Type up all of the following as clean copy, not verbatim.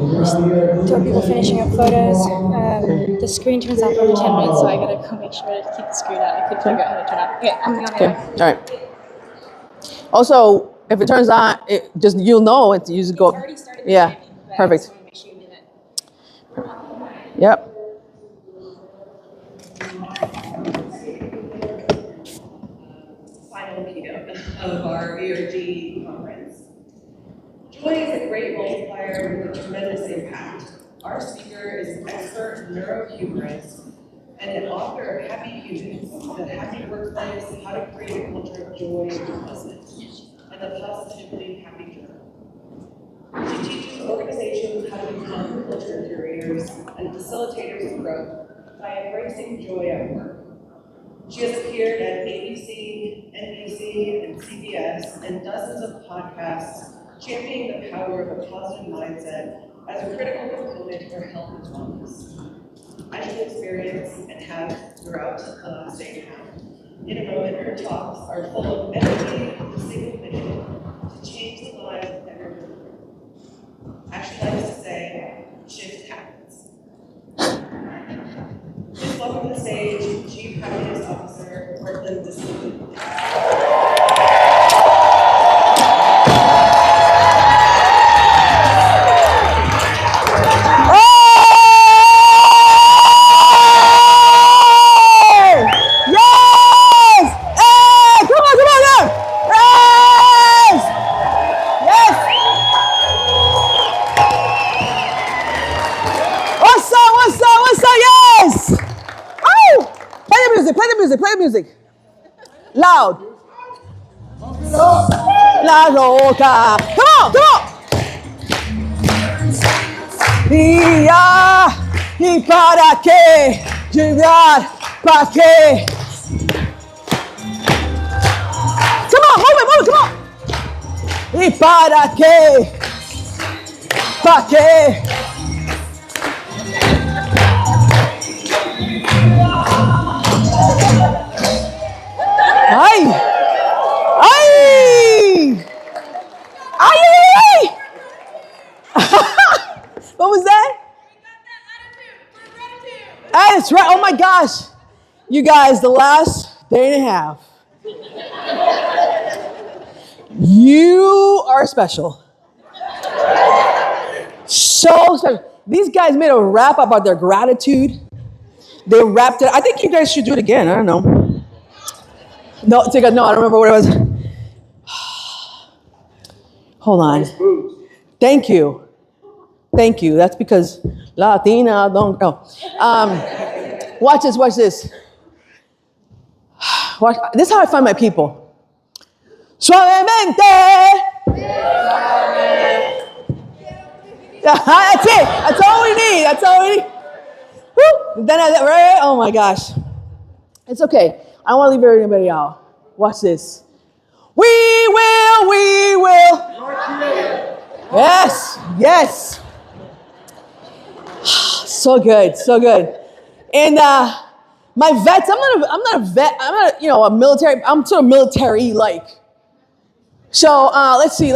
There are people finishing up photos. The screen turns off every 10 minutes, so I gotta go make sure to keep the screen on. I couldn't figure out how to turn it on. Okay, I'm on. Okay, all right. Also, if it turns on, you'll know it. You just go. It's already started. Yeah, perfect. I just want to make sure you did it. Yep. Final keynote of our VRG conference. Joy is a great multiplier with a tremendous impact. Our speaker is an expert neurohumorist and an author of Happy Humans, The Happy Workplace, How to Create a Culture of Joy in Your Business, and the Positively Happy Journal. She teaches organizations how to become culture curators and facilitators of growth by embracing joy at work. She has appeared at ABC, NBC, and CBS, and dozens of podcasts championing the power of a positive mindset as a critical component for health and wellness. I should experience and have throughout the last day and a half. In a moment, her talks are full of energy and a single mission to change the lives of everyone. As she likes to say, shift happens. Please welcome to the stage Chief Happiness Officer, Dicent. Play the music. Loud. La loca. Come on. ¿Y para qué llegar? ¿Para qué? Come on, move it, come on. ¿Y para qué? ¿Para qué? ¡Ay! What was that? That's right. Oh my gosh. You guys, the last day and a half. You are special. So special. These guys made a rap about their gratitude. They rapped it. I think you guys should do it again. I don't know. No, I don't remember what it was. Hold on. Thank you. That's because Latina don't go. Watch this. Watch. This is how I find my people. Suavemente. That's it. That's all we need. Woo. Then right? Oh my gosh. It's okay. I don't want to leave everybody out. Watch this. We will. Yes. So good. And my vets, I'm not a vet. I'm not, a military. I'm sort of military-like. So let's see.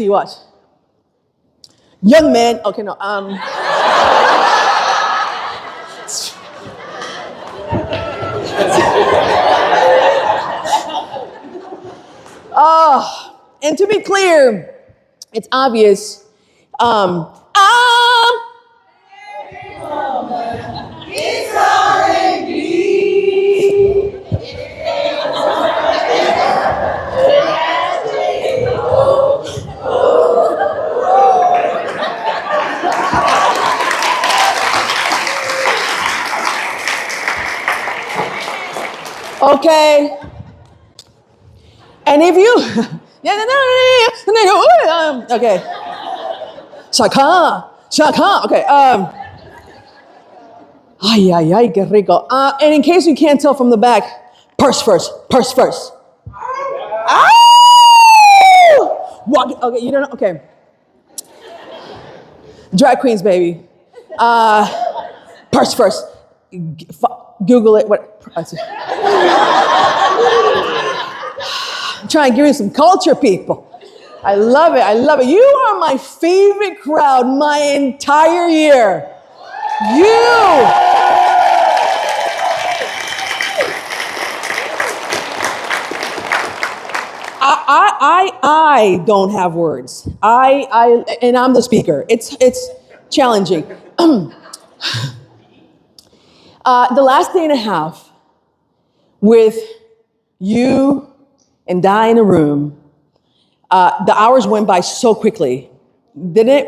Watch. Young man. Okay, no. And to be clear, it's obvious. It's R&B. Okay. And if you, okay. Shaka. Okay. Ay, qué rico. And in case you can't tell from the back, purse first. Ah! Okay, you don't know. Okay. Drag queens, baby. Purse first. Google it. What? I'm trying to give you some culture, people. I love it. I love it. You are my favorite crowd my entire year. You. I don't have words. And I'm the speaker. It's challenging. The last day and a half with you and I in a room, the hours went by so quickly, didn't it?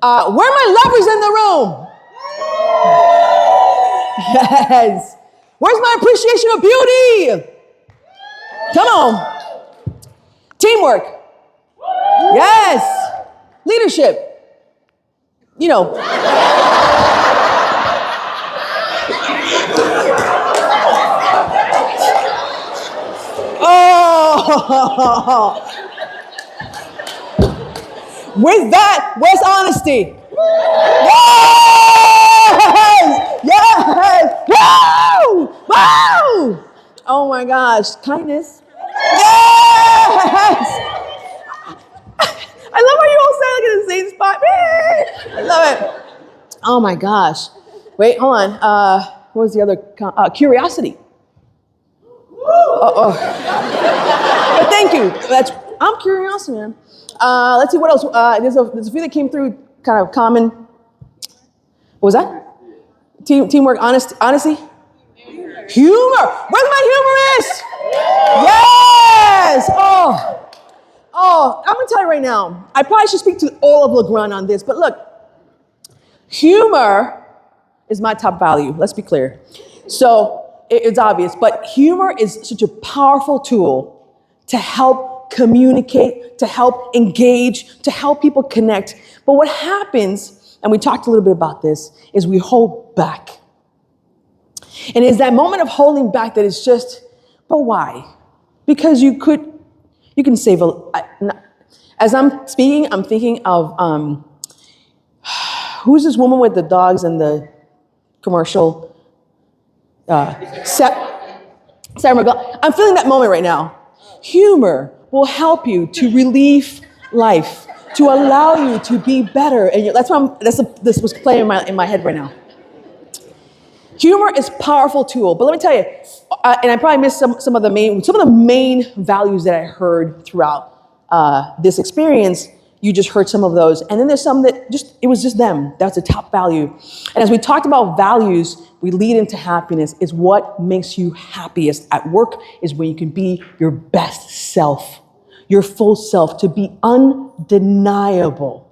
Where are my lovers in the room? Yes. Where's my appreciation of beauty? Come on. Teamwork. Yes. Leadership. You know. Oh. With that, where's honesty? Yes! Yes! Woo! Woo! Oh my gosh, kindness. Yes! I love how you all sound like in the same spot. I love it. Oh my gosh. Wait, hold on. What was the other? Curiosity. But thank you. I'm curious, man. Let's see what else. There's a few that came through kind of common. What was that? Teamwork, honesty? Humor. Where's my humorist? Yes! Oh, I'm gonna tell you right now, I probably should speak to all of LeGrand on this, but look, humor is my top value, let's be clear. So it's obvious, but humor is such a powerful tool to help communicate, to help engage, to help people connect. But what happens, and we talked a little bit about this, is we hold back. And it's that moment of holding back that is just, but why? Because you can save as I'm speaking, I'm thinking of, who's this woman with the dogs in the commercial? Sarah McLachlan. I'm feeling that moment right now. Humor will help you to relieve life, to allow you to be better. And this was playing in my head right now. Humor is a powerful tool, but let me tell you, and I probably missed some of the main values that I heard throughout this experience. You just heard some of those, and then there's some that it was just them. That's a top value. And as we talked about values, we lead into happiness. Is what makes you happiest at work is when you can be your best self, your full self, to be undeniable.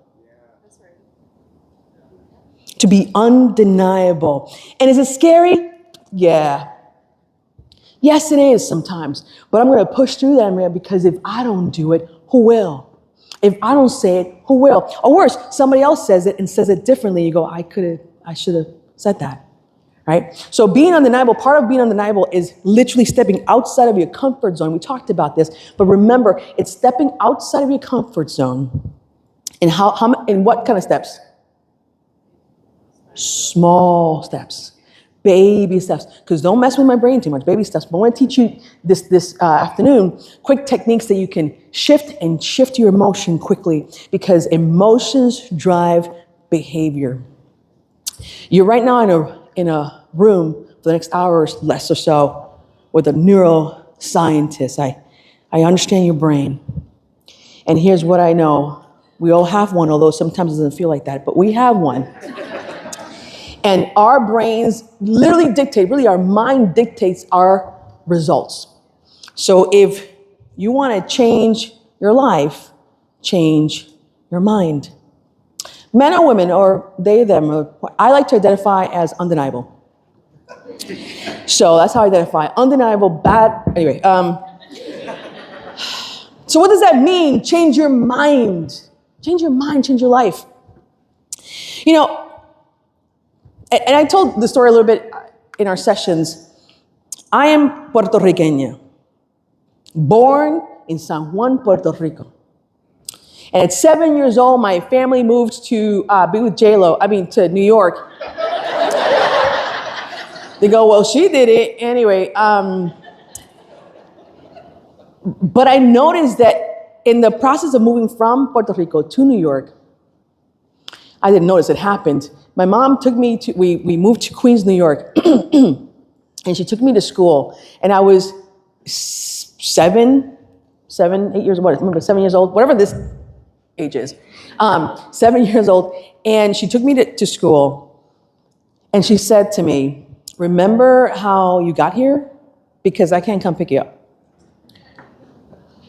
To be undeniable. And is it scary? Yeah. Yes, it is sometimes. But I'm going to push through that, because if I don't do it, who will? If I don't say it, who will? Or worse, somebody else says it and says it differently. You go, I should have said that, right? So being undeniable, part of being undeniable is literally stepping outside of your comfort zone. We talked about this, but remember, it's stepping outside of your comfort zone. And in what kind of steps? Small steps, baby steps, because don't mess with my brain too much, baby steps. But I want to teach you this afternoon, quick techniques that you can shift your emotion quickly, because emotions drive behavior. You're right now in a room for the next hour or less or so with a neuroscientist. I understand your brain. And here's what I know. We all have one, although sometimes it doesn't feel like that, but we have one. And our brains literally dictate, really our mind dictates our results. So if you want to change your life, change your mind. Men or women, or they, them, I like to identify as undeniable. So that's how I identify. Undeniable, bad, anyway. So what does that mean? Change your mind. Change your mind, change your life. You know, and I told the story a little bit in our sessions. I am Puerto Riqueña, born in San Juan, Puerto Rico. And at 7 years old, my family moved to be with to New York. They go, well, she did it. Anyway, but I noticed that in the process of moving from Puerto Rico to New York, I didn't notice it happened. My mom took me to, we moved to Queens, New York, and she took me to school, and I was 7, 8 years old, remember 7 years old, whatever this age is, 7 years old, and she took me to school, and she said to me, remember how you got here? Because I can't come pick you up.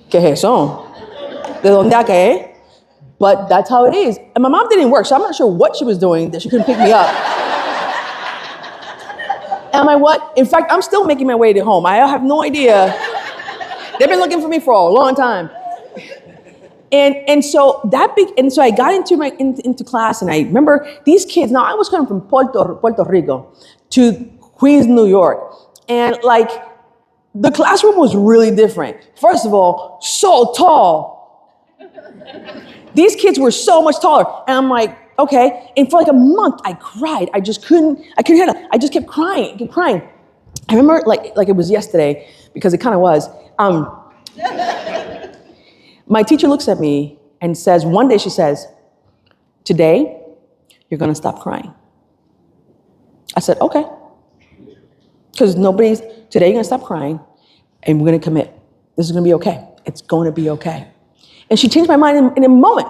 ¿Qué es eso? ¿De dónde a qué? But that's how it is. And my mom didn't work, so I'm not sure what she was doing that she couldn't pick me up. Am I what? In fact, I'm still making my way to home. I have no idea. They've been looking for me for a long time. And so I got into class, and I remember these kids. Now I was coming from Puerto Rico to Queens, New York, and like the classroom was really different. First of all, so tall. These kids were so much taller, and I'm like, okay. And for like a month, I cried. I couldn't handle it. I just kept crying. I remember like it was yesterday, because it kind of was. My teacher looks at me and says, one day she says, today, you're gonna stop crying. I said, okay. Because today you're gonna stop crying, and we're gonna commit. This is gonna be okay. It's gonna be okay. And she changed my mind in a moment.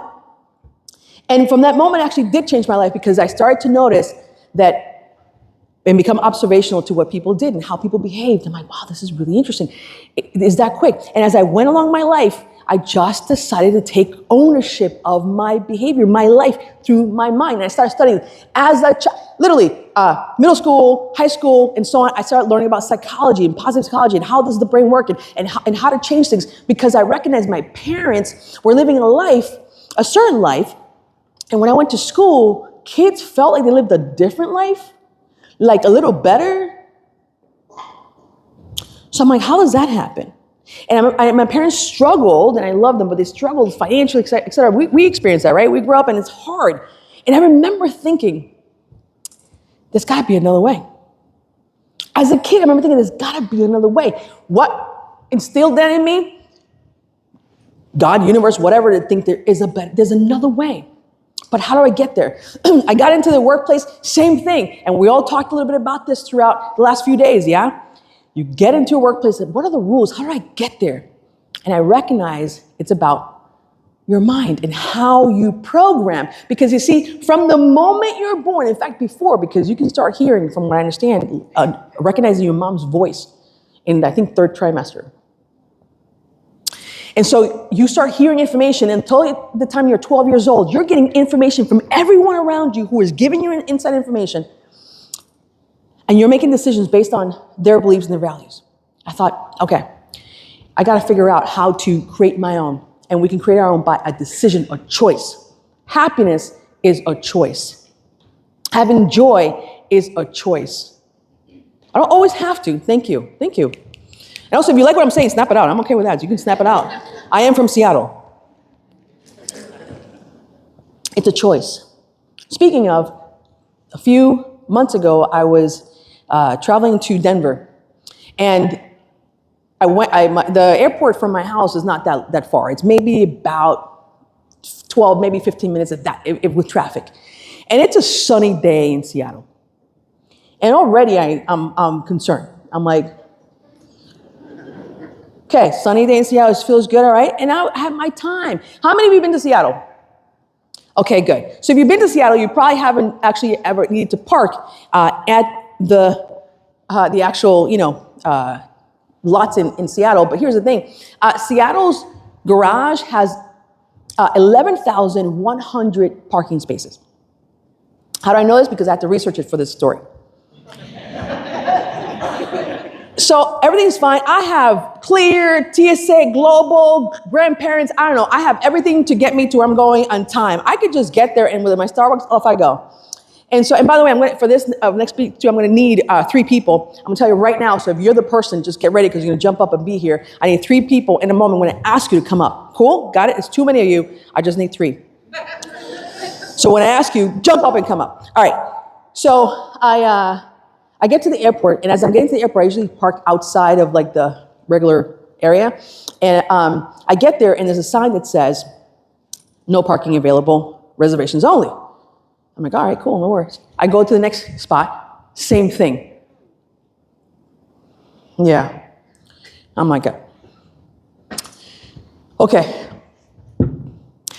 And from that moment, actually did change my life, because I started to notice that and become observational to what people did and how people behaved. I'm like, wow, this is really interesting. It is that quick. And as I went along my life, I just decided to take ownership of my behavior, my life, through my mind. And I started studying as a child, literally middle school, high school, and so on. I started learning about psychology and positive psychology and how does the brain work, and how to change things, because I recognized my parents were living a certain life. And when I went to school, kids felt like they lived a different life, like a little better. So I'm like, how does that happen? And my parents struggled, and I love them, but they struggled financially, et cetera. We experienced that, right? We grew up, and it's hard. And I remember thinking, there's got to be another way. As a kid, I remember thinking, there's got to be another way. What instilled that in me? God, universe, whatever, to think there's another way. But how do I get there? I got into the workplace, same thing. And we all talked a little bit about this throughout the last few days, yeah? You get into a workplace, and what are the rules? How do I get there? And I recognize it's about your mind and how you program. Because you see, from the moment you're born, in fact, before, because you can start hearing, from what I understand, recognizing your mom's voice in, I think, 3rd trimester. And so you start hearing information until the time you're 12 years old. You're getting information from everyone around you who is giving you inside information. And you're making decisions based on their beliefs and their values. I thought, okay, I got to figure out how to create my own. And we can create our own by a decision, a choice. Happiness is a choice. Having joy is a choice. I don't always have to. Thank you. And also, if you like what I'm saying, snap it out. I'm okay with that. You can snap it out. I am from Seattle. It's a choice. Speaking of, a few months ago, I was traveling to Denver, and the airport from my house is not that far. It's maybe about 12, maybe 15 minutes with traffic. And it's a sunny day in Seattle. And already I'm concerned. I'm like, okay, sunny day in Seattle, it feels good, all right? And I have my time. How many of you have been to Seattle? Okay, good. So if you've been to Seattle, you probably haven't actually ever needed to park at the actual, lots in Seattle. But here's the thing. Seattle's garage has 11,100 parking spaces. How do I know this? Because I had to research it for this story. So everything's fine. I have Clear, TSA, Global, grandparents. I don't know. I have everything to get me to where I'm going on time. I could just get there, and with my Starbucks, off I go. And by the way, for this next speak too, I'm going to need 3 people. I'm going to tell you right now. So if you're the person, just get ready, because you're going to jump up and be here. I need 3 people in a moment. I'm going to ask you to come up. Cool? Got it? It's too many of you. I just need 3. So when I ask you, jump up and come up. All right. So I get to the airport, and as I'm getting to the airport, I usually park outside of like the regular area. And I get there and there's a sign that says, no parking available, reservations only. I'm like, all right, cool, no worries. I go to the next spot, same thing. Yeah. I'm like, okay.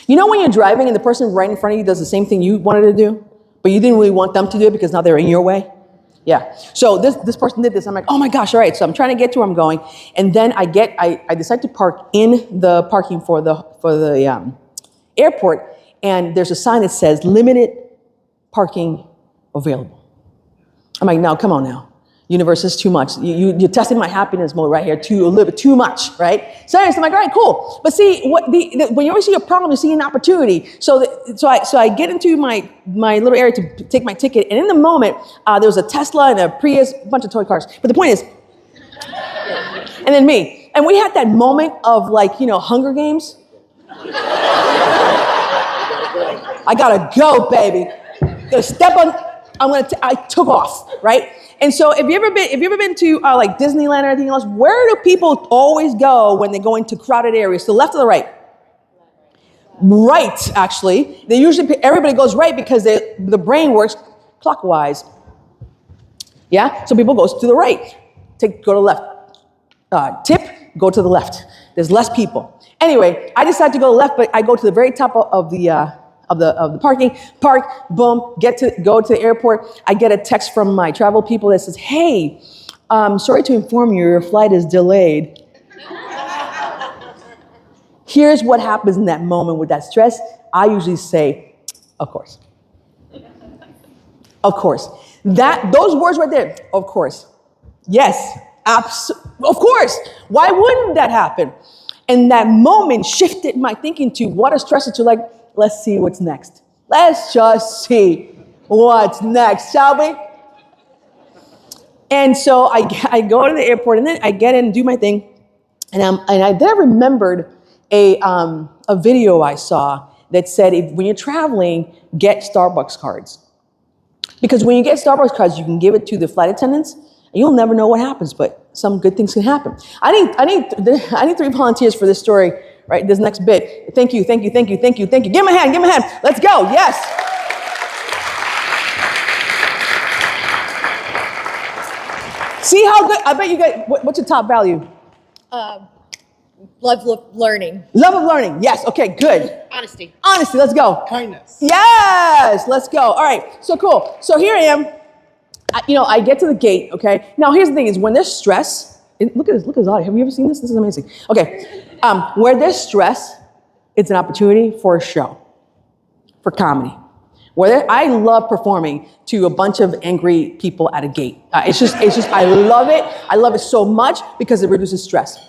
You know when you're driving and the person right in front of you does the same thing you wanted to do, but you didn't really want them to do it because now they're in your way? Yeah. So this person did this. I'm like, oh my gosh, all right. So I'm trying to get to where I'm going. And then I decide to park in the parking for the airport. And there's a sign that says limited parking available. I'm like, no, come on now. Universe is too much. You're testing my happiness mode right here, a little bit too much, right? So anyways, I'm like, all right, cool. But see, when you always see a problem, you see an opportunity. So I get into my little area to take my ticket, and in the moment, there was a Tesla and a Prius, a bunch of toy cars. But the point is, and then me, and we had that moment of Hunger Games. I gotta go, baby. Gonna step on. I took off, right? And so, if you ever been to like Disneyland or anything else, where do people always go when they go into crowded areas? To the left or the right? Right, actually. Everybody goes right because the brain works clockwise. Yeah. So people go to the right. Go to the left. Tip. Go to the left. There's less people. Anyway, I decided to go left, but I go to the very top of the parking, boom, go to the airport. I get a text from my travel people that says, hey, sorry to inform you, your flight is delayed. Here's what happens in that moment with that stress. I usually say, of course. Of course. Those words right there, of course. Yes, of course. Why wouldn't that happen? And that moment shifted my thinking to what a stressor to let's see what's next. Let's just see what's next, shall we? And so I go to the airport and then I get in and do my thing. And I then remembered a video I saw that said, when you're traveling, get Starbucks cards. Because when you get Starbucks cards, you can give it to the flight attendants and you'll never know what happens, but some good things can happen. I need 3 volunteers for this story. Right, this next bit. Thank you. Give him a hand. Let's go, yes. See how good, I bet you get, what's your top value? Love learning. Love of learning, yes, okay, good. Honesty, let's go. Kindness. Yes, let's go. All right, so cool. So here I am, I get to the gate, okay? Now here's the thing is when there's stress, look at this audio. Have you ever seen this? This is amazing. Okay, where there's stress, it's an opportunity for a show, for comedy. I love performing to a bunch of angry people at a gate. It's just, I love it. I love it so much because it reduces stress.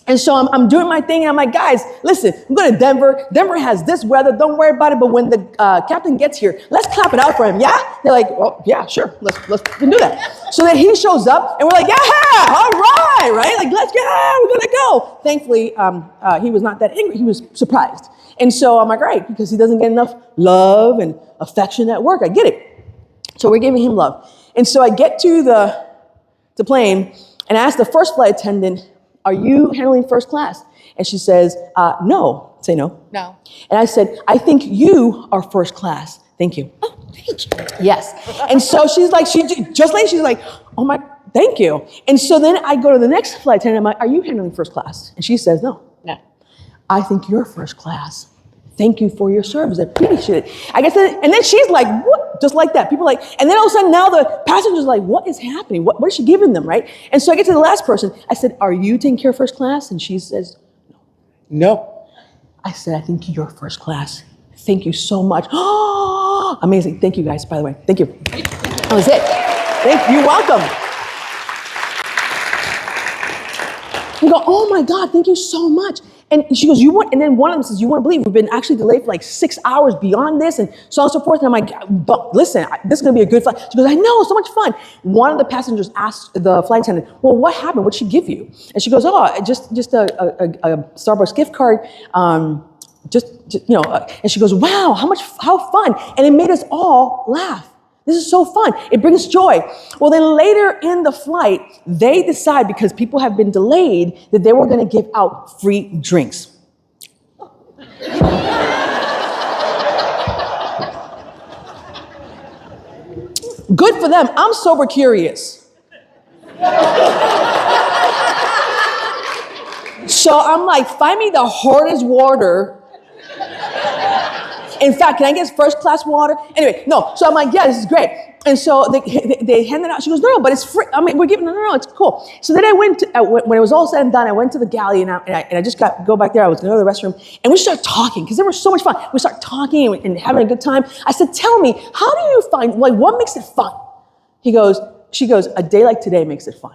And so I'm doing my thing and I'm like, guys, listen, I'm going to Denver. Denver has this weather. Don't worry about it. But when the captain gets here, let's clap it out for him. Yeah? They're like, well, yeah, sure. Let's do that. So then he shows up and we're like, yeah, all right, right? Like, we're going to go. Thankfully, he was not that angry. He was surprised. And so I'm like, right, because he doesn't get enough love and affection at work. I get it. So we're giving him love. And so I get to the plane and I ask the first flight attendant, are you handling first class? And she says, no. Say no. No. And I said, I think you are first class. Thank you. Oh, thank you. Yes. And so she's like, oh my, thank you. And so then I go to the next flight attendant. I'm like, are you handling first class? And she says, no. No. I think you're first class. Thank you for your service. I appreciate it. I guess, and then she's like, what? Just like that. People like, and then all of a sudden now the passenger's like, what is happening? What is she giving them, right? And so I get to the last person. I said, are you taking care of first class? And she says, no. No. I said, I think you're first class. Thank you so much. Oh, amazing. Thank you guys, by the way. Thank you. That was it. Thank you. You're welcome. We go, oh my God, thank you so much. And she goes, and then one of them says, you wouldn't believe we've been actually delayed for like 6 hours beyond this and so on and so forth. And I'm like, but listen, this is going to be a good flight. She goes, I know, so much fun. One of the passengers asked the flight attendant, well, what happened? What'd she give you? And she goes, oh, just a Starbucks gift card. And she goes, wow, how fun. And it made us all laugh. This is so fun. It brings joy. Well, then later in the flight, they decide, because people have been delayed, that they were going to give out free drinks. Good for them. I'm sober curious. So I'm like, find me the hardest water. In fact, can I get first class water? Anyway, no. So I'm like, yeah, this is great. And so they hand it out. She goes, no, but it's free. I mean, we're giving, no, it's cool. So then I went to, when it was all said and done, I went to the galley and I just go back there. I was going to go to the restroom and we started talking because they were so much fun. We started talking and having a good time. I said, tell me, how do you find, like, what makes it fun? She goes, a day like today makes it fun.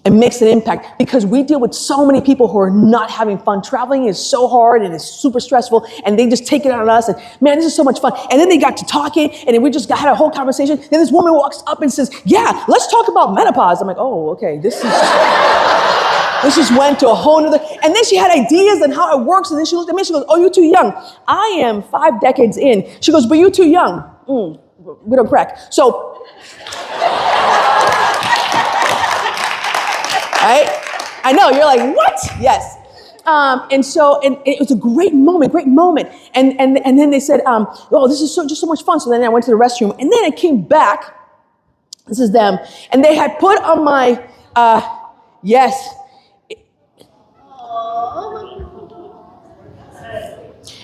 It makes an impact because we deal with so many people who are not having fun. Traveling is so hard and it's super stressful and they just take it out on us and man, this is so much fun. And then they got to talking and then we just had a whole conversation. Then this woman walks up and says, yeah, let's talk about menopause. I'm like, oh, okay, this just went to a whole nother. And then she had ideas on how it works. And then she looked at me, she goes, oh, you're too young. I am 5 decades in. She goes, but you're too young. We don't crack. So, right? I know, you're like, what? Yes. And it was a great moment. And then they said, oh, this is just so much fun. So then I went to the restroom and then I came back. This is them. And they had put on my, yes.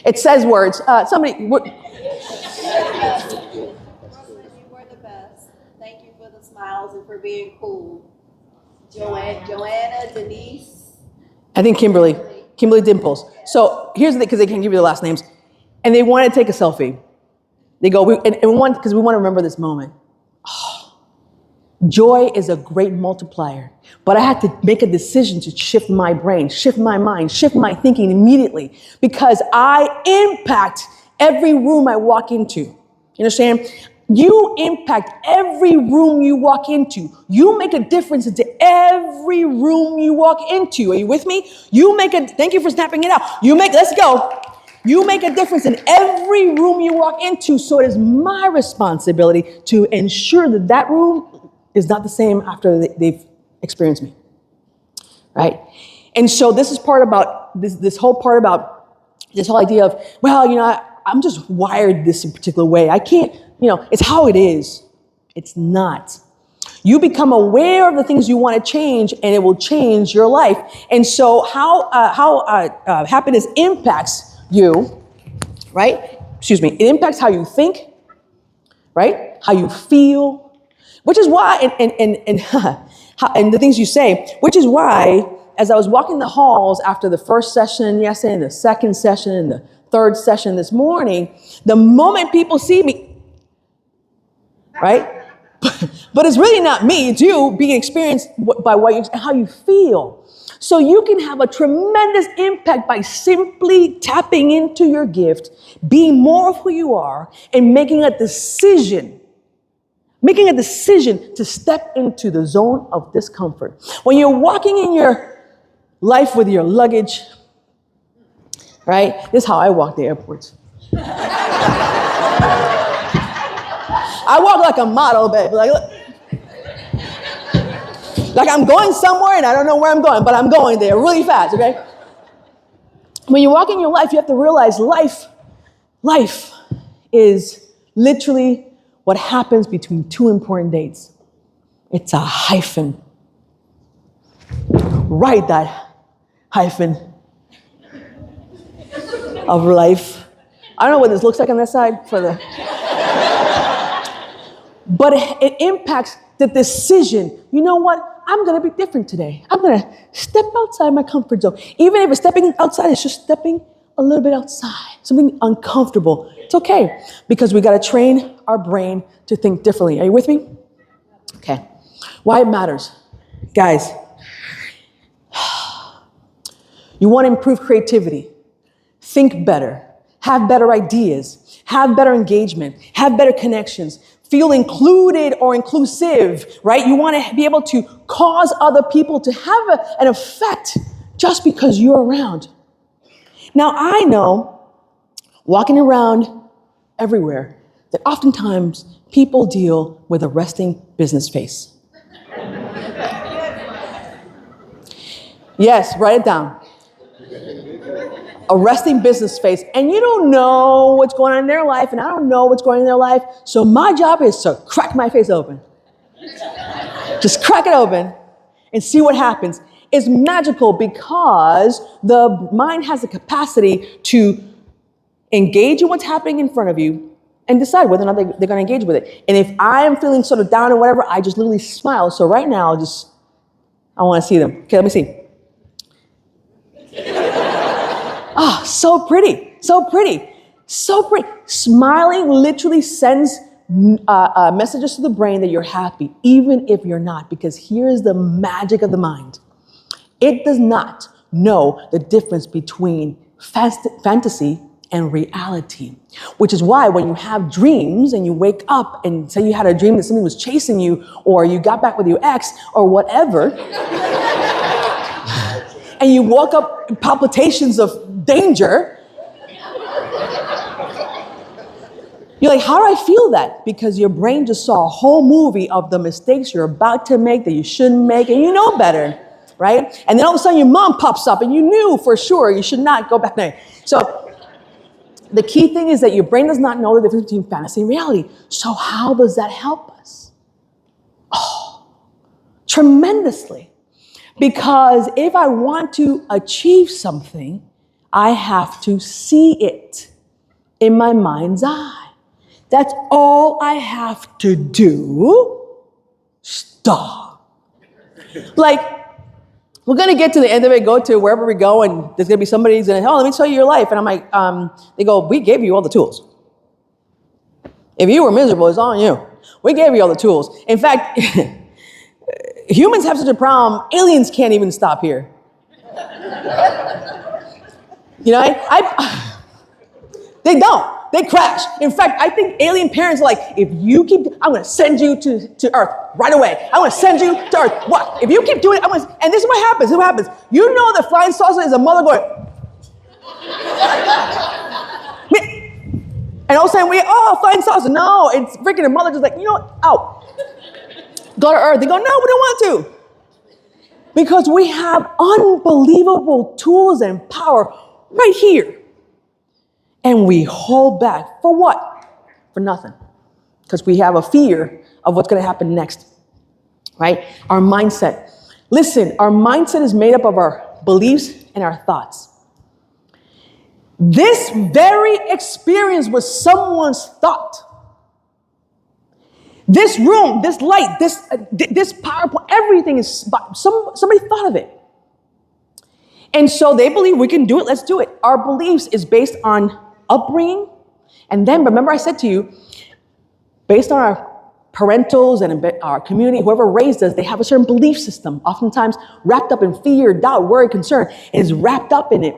It says words. Somebody. You were the best. Thank you for the smiles and for being cool. Joanna, Denise. I think Kimberly Dimples. So here's the thing, because they can't give you the last names. And they want to take a selfie. They go, because we want to remember this moment. Oh, joy is a great multiplier. But I had to make a decision to shift my brain, shift my mind, shift my thinking immediately. Because I impact every room I walk into. You understand? You impact every room you walk into. You make a difference into every room you walk into. Are you with me? Thank you for snapping it out. Let's go. You make a difference in every room you walk into. So it is my responsibility to ensure that that room is not the same after they've experienced me. Right? And so this is part about, this whole idea of, well, I'm just wired this particular way. I can't, it's how it is. It's not. You become aware of the things you want to change and it will change your life. And so how happiness impacts you, right? It impacts how you think, right? How you feel, which is why, and the things you say, which is why, as I was walking the halls after the first session yesterday and the second session and the third session this morning, the moment people see me, right? But it's really not me, it's you being experienced by how you feel. So you can have a tremendous impact by simply tapping into your gift, being more of who you are, and making a decision to step into the zone of discomfort. When you're walking in your life with your luggage, right? This is how I walk the airports. I walk like a model, baby. Like I'm going somewhere and I don't know where I'm going, but I'm going there really fast, okay? When you're walking your life, you have to realize life is literally what happens between two important dates. It's a hyphen. Write that hyphen of life. I don't know what this looks like on this side but it impacts the decision. You know what? I'm going to be different today. I'm going to step outside my comfort zone. Even if it's stepping outside, it's just stepping a little bit outside, something uncomfortable. It's okay, because we got to train our brain to think differently. Are you with me? Okay. Why it matters. Guys, you want to improve creativity, think better, have better ideas, have better engagement, have better connections, feel included or inclusive, right? You want to be able to cause other people to have an effect just because you're around. Now, I know walking around everywhere, that oftentimes people deal with a resting business face. Yes, write it down. A resting business face. And you don't know what's going on in their life, and I don't know what's going on in their life. So my job is to crack my face open. Just crack it open and see what happens. It's magical because the mind has the capacity to engage in what's happening in front of you and decide whether or not they're going to engage with it. And if I am feeling sort of down or whatever, I just literally smile. So right now, I want to see them. Okay, let me see. Ah, so pretty, so pretty, so pretty. Smiling literally sends messages to the brain that you're happy, even if you're not, because here's the magic of the mind. It does not know the difference between fantasy and reality, which is why when you have dreams and you wake up and say you had a dream that something was chasing you, or you got back with your ex or whatever, and you woke up in palpitations of danger, you're like, how do I feel that? Because your brain just saw a whole movie of the mistakes you're about to make that you shouldn't make, and you know better, right? And then all of a sudden your mom pops up and you knew for sure you should not go back there. So the key thing is that your brain does not know the difference between fantasy and reality. So how does that help us? Oh, tremendously. Because if I want to achieve something, I have to see it in my mind's eye. That's all I have to do. Stop. Like, we're going to get to the end of it, go to wherever we go, and there's going to be somebody who's going to, let me tell you your life. And I'm like, they go, we gave you all the tools. If you were miserable, it's on you. We gave you all the tools. In fact, humans have such a problem, aliens can't even stop here. You know, they don't. They crash. In fact, I think alien parents are like, if you keep, I'm going to send you to Earth right away. I'm going to send you to Earth. What? If you keep doing it, and this is what happens. This is what happens. You know the flying saucer is a mother going. And all of a sudden flying saucer. No, it's freaking a mother just like, you know what? Out. Go to Earth. They go, no, we don't want to. Because we have unbelievable tools and power right here. And we hold back. For what? For nothing. Because we have a fear of what's going to happen next. Right? Our mindset. Listen, our mindset is made up of our beliefs and our thoughts. This very experience was someone's thought. This room, this light, this PowerPoint, everything is, somebody thought of it. And so they believe we can do it, let's do it. Our beliefs is based on upbringing. And then, remember I said to you, based on our parentals and our community, whoever raised us, they have a certain belief system, oftentimes wrapped up in fear, doubt, worry, concern, and is wrapped up in it.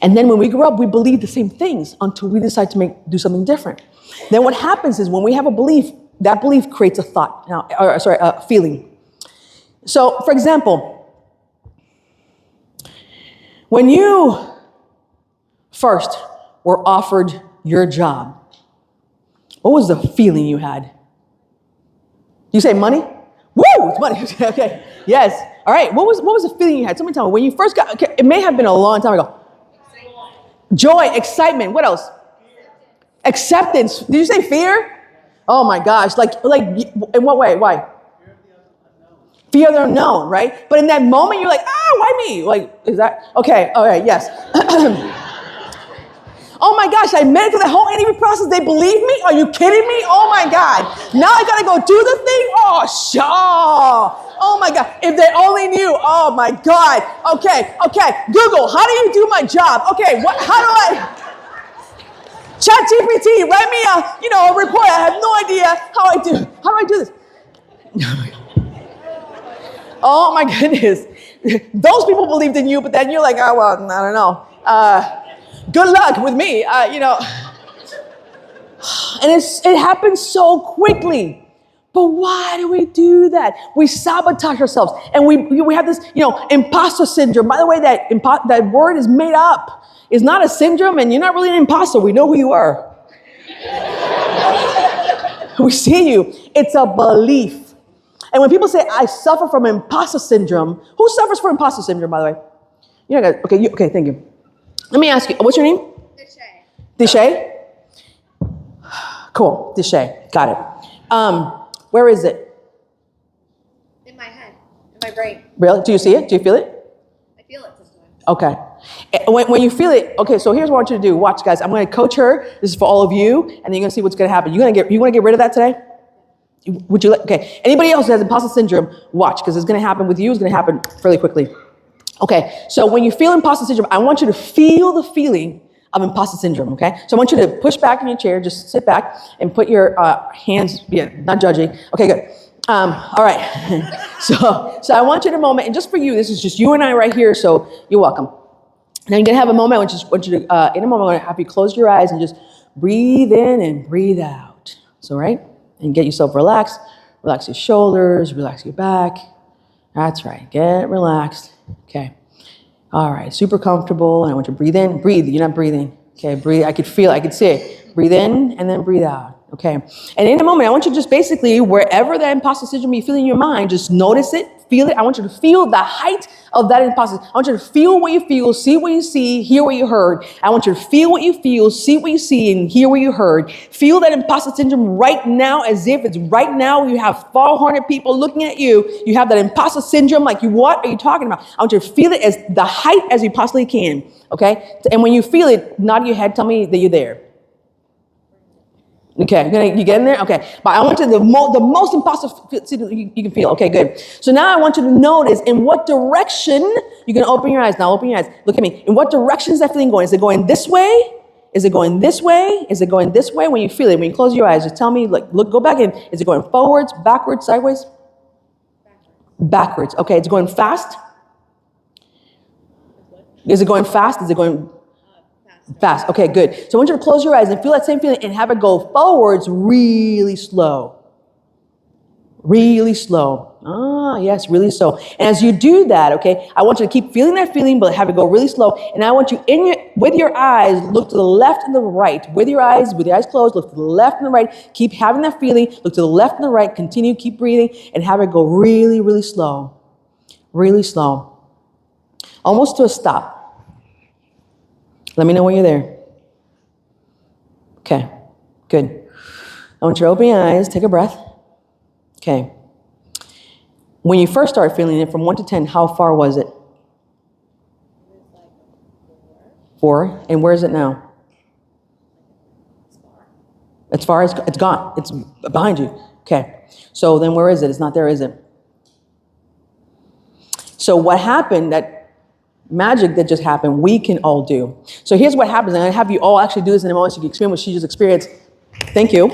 And then when we grow up, we believe the same things until we decide to do something different. Then what happens is when we have a belief, that belief creates a thought, a feeling. So, for example, when you first were offered your job, what was the feeling you had? You say money? Woo, it's money. Okay, yes. All right, what was the feeling you had? Somebody tell me, when you first got, okay, it may have been a long time ago. Joy, excitement, what else? Acceptance. Did you say fear? Oh my gosh, like in what way? Why? Fear of the unknown, right? But in that moment, you're like, why me? Like, is that, okay, all right, yes. Oh my gosh, I made it through the whole interview process. They believe me? Are you kidding me? Oh my God. Now I gotta go do the thing? Oh, sure. Oh my God. If they only knew. Oh my God. Okay. Google, how do you do my job? Okay, how do I? ChatGPT, write me a report. I have no idea how do I do this? Oh my goodness. Those people believed in you, but then you're like, I don't know. Good luck with me, And it happens so quickly. But why do we do that? We sabotage ourselves. And we have this, imposter syndrome. By the way, that word is made up. It's not a syndrome, and you're not really an imposter. We know who you are. We see you. It's a belief. And when people say, I suffer from imposter syndrome, who suffers from imposter syndrome, by the way? You know, okay, okay, thank you. Let me ask you, what's your name? Deshay? Cool, Deshay, got it. Where is it? In my head, in my brain. Really? Do you see it? Do you feel it? I feel it sometimes. Okay. When you feel it, okay, so here's what I want you to do. Watch, guys. I'm going to coach her. This is for all of you, and then you're going to see what's going to happen. You want to get rid of that today? Would you like, okay. Anybody else who has imposter syndrome, watch, because it's going to happen with you. It's going to happen fairly quickly. Okay, so when you feel imposter syndrome, I want you to feel the feeling of imposter syndrome, okay? So I want you to push back in your chair, just sit back and put your hands, not judging. Okay, good. All right. so I want you to moment, and just for you, this is just you and I right here, so you're welcome. Now you're gonna have a moment, I want you to, in a moment, I'm gonna have you close your eyes and just breathe in and breathe out. So, right? And get yourself relaxed. Relax your shoulders, relax your back. That's right, get relaxed. Okay. All right, super comfortable. And I want you to breathe in, breathe. You're not breathing. Okay, breathe. I could feel it, I could see it. Breathe in and then breathe out. Okay. And in a moment, I want you to just basically, wherever that imposter syndrome you feel in your mind, just notice it, feel it. I want you to feel the height of that imposter. I want you to feel what you feel, see what you see, hear what you heard. I want you to feel what you feel, see what you see, and hear what you heard. Feel that imposter syndrome right now, as if it's right now. You have 400 people looking at you. You have that imposter syndrome. Like, what are you talking about? I want you to feel it as the height as you possibly can. Okay. And when you feel it, nod your head. Tell me that you're there. Okay, you getting there? Okay, but I want you to, the most imposter you can feel. Okay, good. So now I want you to notice in what direction, you're going to open your eyes. Now open your eyes. Look at me. In what direction is that feeling going? Is it going this way? Is it going this way? Is it going this way? When you feel it, when you close your eyes, just tell me, like, look, go back in. Is it going forwards, backwards, sideways? Backwards. Okay, it's going fast? Is it going fast? Is it going fast? Okay, good. So I want you to close your eyes and feel that same feeling and have it go forwards really slow. Really slow. Ah, yes, really slow. And as you do that, okay, I want you to keep feeling that feeling, but have it go really slow. And I want you with your eyes, look to the left and the right. With your eyes closed, look to the left and the right. Keep having that feeling. Look to the left and the right. Continue, keep breathing, and have it go really, really slow. Really slow. Almost to a stop. Let me know when you're there. Okay, good. I want you to open your eyes, take a breath. Okay. When you first started feeling it, from 1 to 10, how far was it? 4. And where is it now? As far as it's gone. It's behind you. Okay. So then where is it? It's not there, is it? So what happened, that magic that just happened, we can all do. So here's what happens. I'm going to have you all actually do this in a moment so you can experience what she just experienced. Thank you.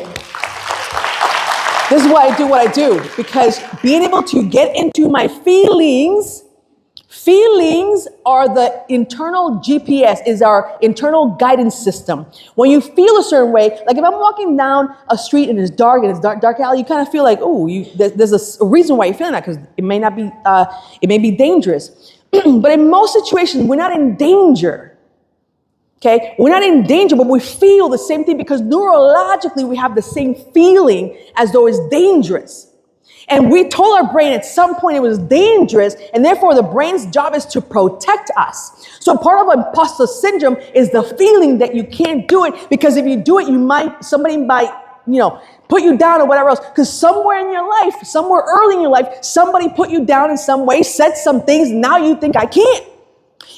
This is why I do what I do, because being able to get into my feelings are the internal GPS, is our internal guidance system. When you feel a certain way, like if I'm walking down a street and it's dark alley, you kind of feel like, oh, there's a reason why you're feeling that, because it may be dangerous. But in most situations, we're not in danger. Okay? We're not in danger, but we feel the same thing because neurologically we have the same feeling as though it's dangerous. And we told our brain at some point it was dangerous, and therefore the brain's job is to protect us. So part of imposter syndrome is the feeling that you can't do it, because if you do it, somebody might, put you down or whatever else. Because somewhere in your life, somewhere early in your life, somebody put you down in some way, said some things, now you think I can't.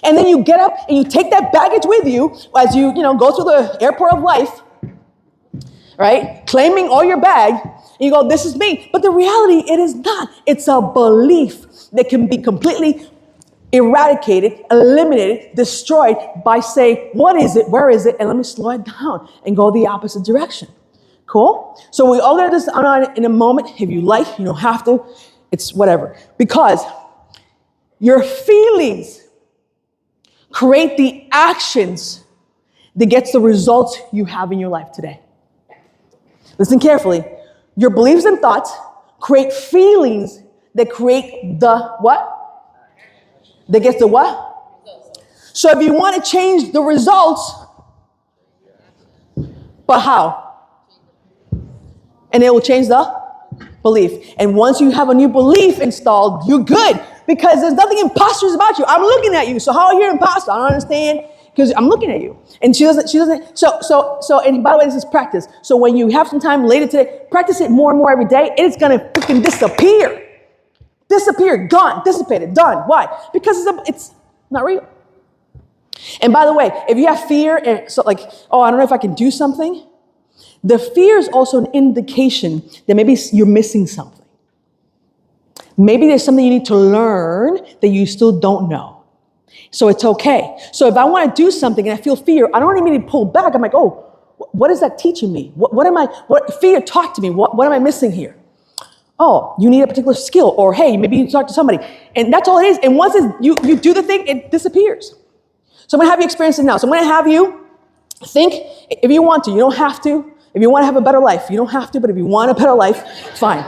And then you get up and you take that baggage with you as you go through the airport of life, right? Claiming all your bag. And you go, this is me. But the reality, it is not. It's a belief that can be completely eradicated, eliminated, destroyed by saying, what is it? Where is it? And let me slow it down and go the opposite direction. Cool? So we all got this on in a moment. If you like, you don't have to. It's whatever. Because your feelings create the actions that gets the results you have in your life today. Listen carefully. Your beliefs and thoughts create feelings that create the what? That gets the what? So if you want to change the results, but how? And it will change the belief. And once you have a new belief installed, you're good because there's nothing imposters about you. I'm looking at you. So how are you an imposter? I don't understand because I'm looking at you. And she doesn't, so, and by the way, this is practice. So when you have some time later today, practice it more and more every day. It's going to freaking disappear. Disappear, gone, dissipated, done. Why? Because it's not real. And by the way, if you have fear, and so like, oh, I don't know if I can do something, the fear is also an indication that maybe you're missing something. Maybe there's something you need to learn that you still don't know. So it's okay. So if I want to do something and I feel fear, I don't immediately pull back. I'm like, oh, what is that teaching me? What fear, talk to me. What am I missing here? Oh, you need a particular skill, or hey, maybe you talk to somebody. And that's all it is. And once you do the thing, it disappears. So I'm gonna have you experience it now. So I'm gonna have you think, if you want to, you don't have to. If you wanna have a better life, you don't have to, but if you want a better life, fine.